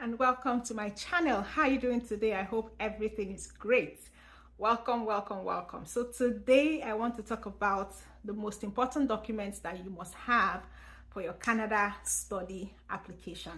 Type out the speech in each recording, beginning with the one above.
and welcome to my channel. How are you doing today? I hope everything is great. Welcome. So today I want to talk about the most important documents that you must have for your Canada study application.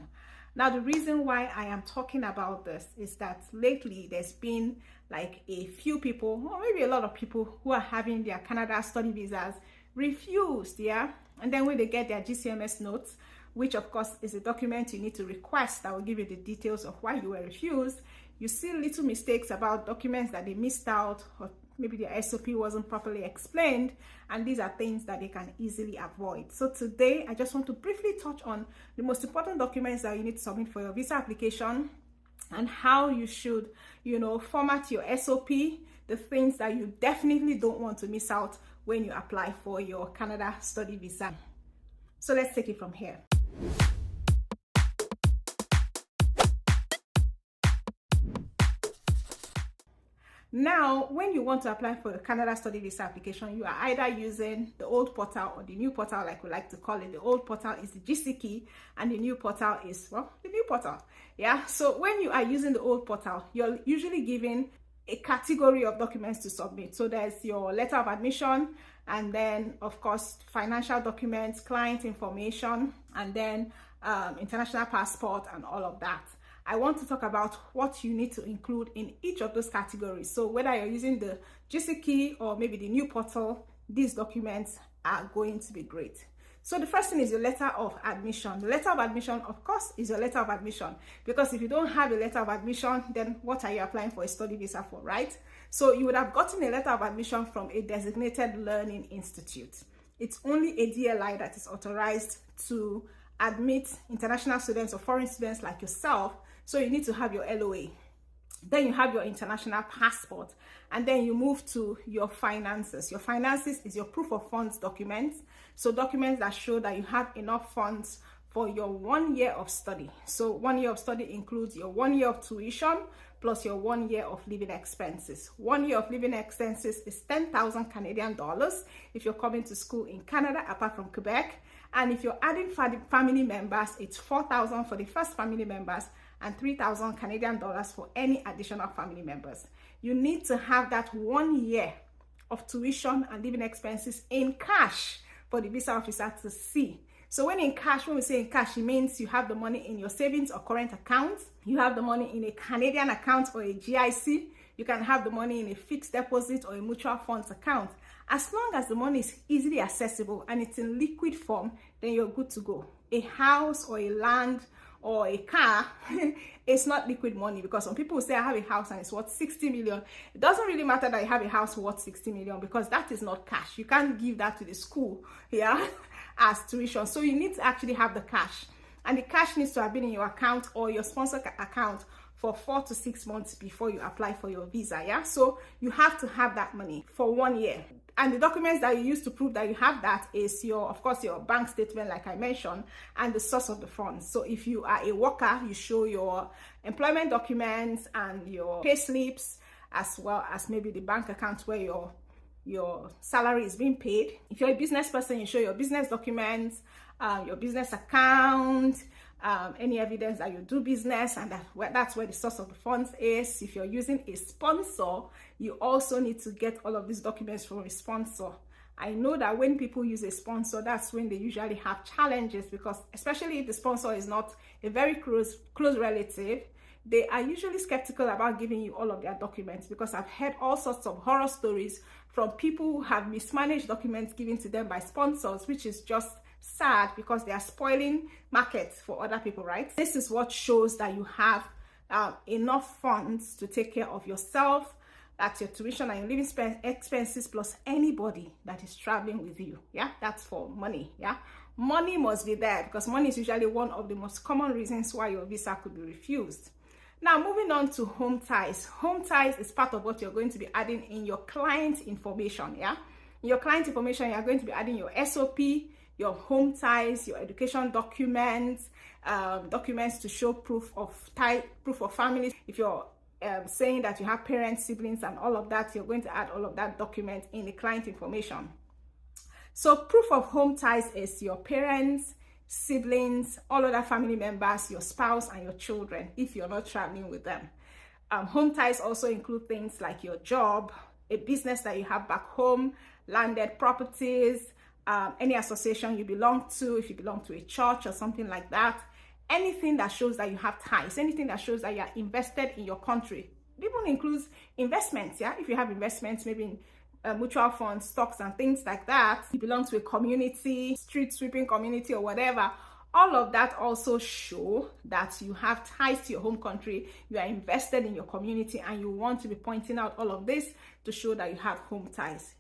Now, the reason why I am talking about this is that lately there's been like a few people, or maybe a lot of people, who are having their Canada study visas refused, and then when they get their GCMS notes, which of course is a document you need to request that will give you the details of why you were refused, you see little mistakes about documents that they missed out, or maybe their SOP wasn't properly explained, and these are things that they can easily avoid. So today I just want to briefly touch on the most important documents that you need to submit for your visa application, and how you should, format your SOP, the things that you definitely don't want to miss out when you apply for your Canada study visa. So let's take it from here. Now, when you want to apply for a Canada study visa application, you are either using the old portal or the new portal, like we like to call it. The old portal is the GCKey, and the new portal is, the new portal. So when you are using the old portal, you're usually given a category of documents to submit. So there's your letter of admission, and then of course financial documents, client information, and then international passport and all of that. I want to talk about what you need to include in each of those categories. So whether you're using the GCKey or maybe the new portal, these documents are going to be great. So the first thing is your letter of admission. The letter of admission, of course, is your letter of admission, because if you don't have a letter of admission, then what are you applying for a study visa for, right? So you would have gotten a letter of admission from a designated learning institute. It's only a DLI that is authorized to admit international students or foreign students like yourself. So you need to have your LOA. Then you have your international passport, and then you move to your finances. Your finances is your proof of funds documents. So documents that show that you have enough funds for your 1 year of study. So 1 year of study includes your 1 year of tuition plus your 1 year of living expenses. 1 year of living expenses is 10,000 Canadian dollars if you're coming to school in Canada, apart from Quebec. And if you're adding family members, it's 4,000 for the first family members and 3,000 Canadian dollars for any additional family members. You need to have that 1 year of tuition and living expenses in cash for the visa officer to see. So when we say in cash, it means you have the money in your savings or current accounts. You have the money in a Canadian account or a GIC. You can have the money in a fixed deposit or a mutual funds account. As long as the money is easily accessible and it's in liquid form, then you're good to go. A house or a land or a car, it's not liquid money, because some people say I have a house and it's worth 60 million. It doesn't really matter that you have a house worth 60 million, because that is not cash. You can't give that to the school, as tuition. So you need to actually have the cash, and the cash needs to have been in your account or your sponsor account for 4 to 6 months before you apply for your visa. So you have to have that money for 1 year. And the documents that you use to prove that you have that is of course your bank statement, like I mentioned, and the source of the funds. So if you are a worker, you show your employment documents and your pay slips, as well as maybe the bank account where your salary is being paid. If you're a business person, you show your business documents, your business account, any evidence that you do business, and that's where the source of the funds is. If you're using a sponsor, you also need to get all of these documents from a sponsor. I know that when people use a sponsor, that's when they usually have challenges, because especially if the sponsor is not a very close relative, they are usually skeptical about giving you all of their documents, because I've heard all sorts of horror stories from people who have mismanaged documents given to them by sponsors, which is just sad, because they are spoiling markets for other people, right? This is what shows that you have enough funds to take care of yourself. That's your tuition and your living expenses plus anybody that is traveling with you. That's for money. Money must be there, because money is usually one of the most common reasons why your visa could be refused. Now, moving on to home ties. Home ties is part of what you're going to be adding in your client information. In your client information, you're going to be adding your SOP, your home ties, your education documents, documents to show proof of family. If you're saying that you have parents, siblings, and all of that, you're going to add all of that document in the client information. So proof of home ties is your parents, siblings, all other family members, your spouse, and your children if you're not traveling with them. Home ties also include things like your job, a business that you have back home, landed properties, any association you belong to, if you belong to a church or something like that. Anything that shows that you have ties, anything that shows that you are invested in your country. It even includes investments, yeah? If you have investments, maybe in mutual funds, stocks, and things like that, you belong to a community, street sweeping community or whatever, all of that also show that you have ties to your home country, you are invested in your community, and you want to be pointing out all of this to show that you have home ties.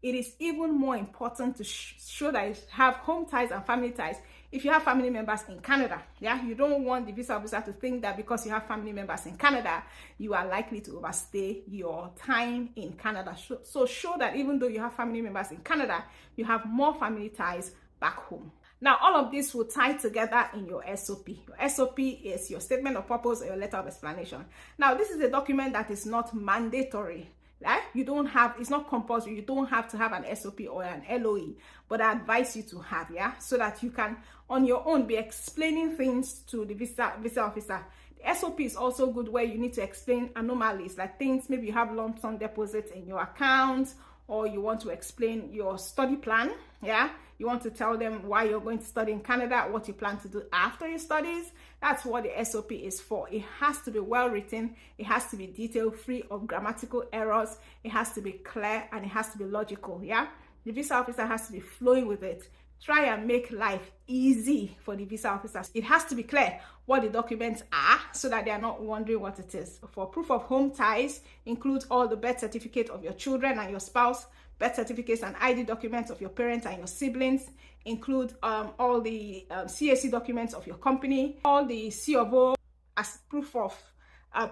It is even more important to show that you have home ties and family ties if you have family members in Canada. Yeah, you don't want the visa officer to think that because you have family members in Canada, you are likely to overstay your time in Canada. So show that even though you have family members in Canada, you have more family ties back home. Now, all of this will tie together in your SOP. Your SOP is your statement of purpose or your letter of explanation. Now, this is a document that is not mandatory. Right? You don't have, it's not compulsory. You don't have to have an SOP or an LOE, but I advise you to have, yeah, so that you can on your own be explaining things to the visa officer. The SOP is also good where you need to explain anomalies, like things maybe you have lump sum deposits in your account, or you want to explain your study plan, yeah. You want to tell them why you're going to study in Canada, what you plan to do after your studies. That's what the SOP is for. It has to be well written, it has to be detailed, free of grammatical errors, it has to be clear, and it has to be logical, yeah. The visa officer has to be flowing with it. Try and make life easy for the visa officers. It has to be clear what the documents are so that they are not wondering what it is. For proof of home ties, includes all the birth certificate of your children and your spouse, birth certificates and ID documents of your parents and your siblings, include all the CAC documents of your company, all the C of O as proof of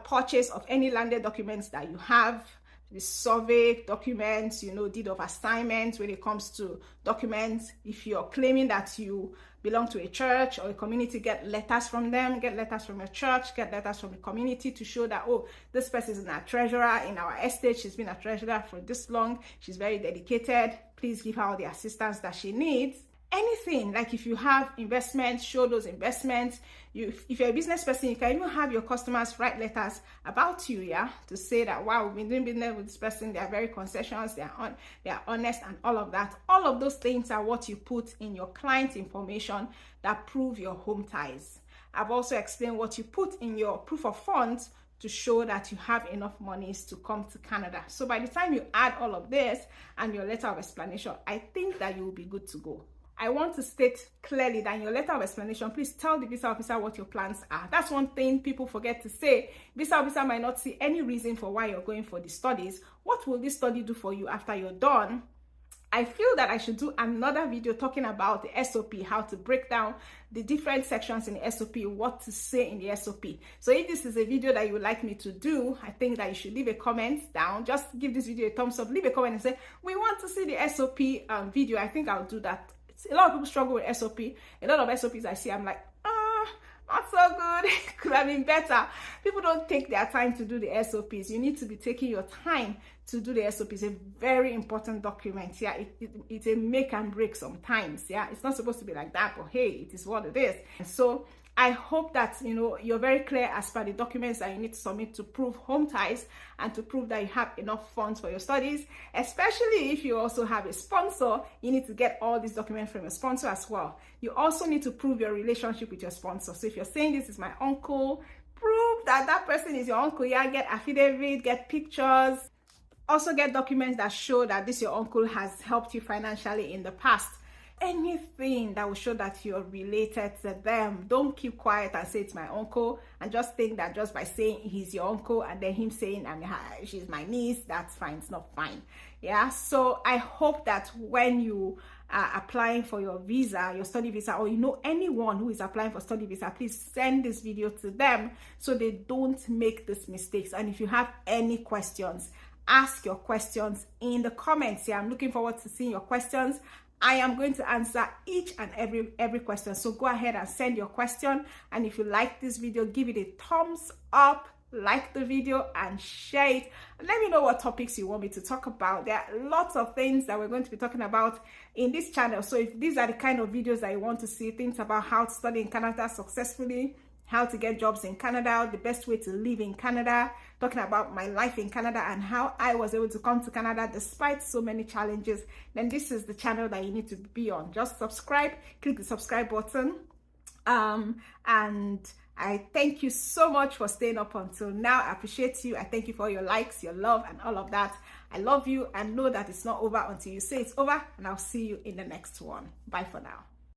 purchase of any landed documents that you have, the survey documents, you know, deed of assignment when it comes to documents. If you're claiming that you belong to a church or a community, get letters from them, get letters from your church, get letters from the community to show that, oh, this person is a treasurer in our estate, she's been a treasurer for this long, she's very dedicated, please give her all the assistance that she needs. Anything, like if you have investments, show those investments. If you're a business person, you can even have your customers write letters about you, yeah, to say that, wow, we've been doing business with this person, they are very concessions, they are honest, and all of that. All of those things are what you put in your client information that prove your home ties. I've also explained what you put in your proof of funds to show that you have enough monies to come to Canada. So by the time you add all of this and your letter of explanation, I think that you will be good to go. I want to state clearly that in your letter of explanation, please tell the visa officer what your plans are. That's one thing people forget to say. Visa officer might not see any reason for why you're going for the studies. What will this study do for you after you're done? I feel that I should do another video talking about the SOP, how to break down the different sections in the SOP, what to say in the SOP. So if this is a video that you would like me to do, I think that you should leave a comment down. Just give this video a thumbs up, leave a comment and say, we want to see the SOP video. I think I'll do that. A lot of people struggle with SOP. A lot of SOPs I see, I'm like, not so good. Could have been better. People don't take their time to do the SOPs. You need to be taking your time to do the SOP. It's a very important document. Yeah, it's a make and break sometimes. Yeah, it's not supposed to be like that, but hey, it is what it is. And so I hope that, you know, you're very clear as per the documents that you need to submit to prove home ties and to prove that you have enough funds for your studies. Especially if you also have a sponsor, you need to get all these documents from your sponsor as well. You also need to prove your relationship with your sponsor. So if you're saying this is my uncle, prove that that person is your uncle. Yeah, get affidavit, get pictures. Also get documents that show that this your uncle has helped you financially in the past. Anything that will show that you're related to them. Don't keep quiet and say it's my uncle and just think that just by saying he's your uncle and then him saying she's my niece, that's fine. It's not fine. Yeah, so I hope that when you are applying for your visa, your study visa, or you know anyone who is applying for study visa, please send this video to them so they don't make these mistakes. And if you have any questions, ask your questions in the comments. Yeah, I'm looking forward to seeing your questions. I am going to answer each and every question. So go ahead and send your question. And if you like this video, give it a thumbs up. like the video and share it, and let me know what topics you want me to talk about. There are lots of things that we're going to be talking about in this channel. So if these are the kind of videos that you want to see, things about how to study in Canada successfully, how to get jobs in Canada, the best way to live in Canada, talking about my life in Canada and how I was able to come to Canada despite so many challenges, then this is the channel that you need to be on. Just subscribe, click the subscribe button, and I thank you so much for staying up until now. I appreciate you. I thank you for your likes, your love, and all of that. I love you, and know that it's not over until you say it's over, and I'll see you in the next one. Bye for now.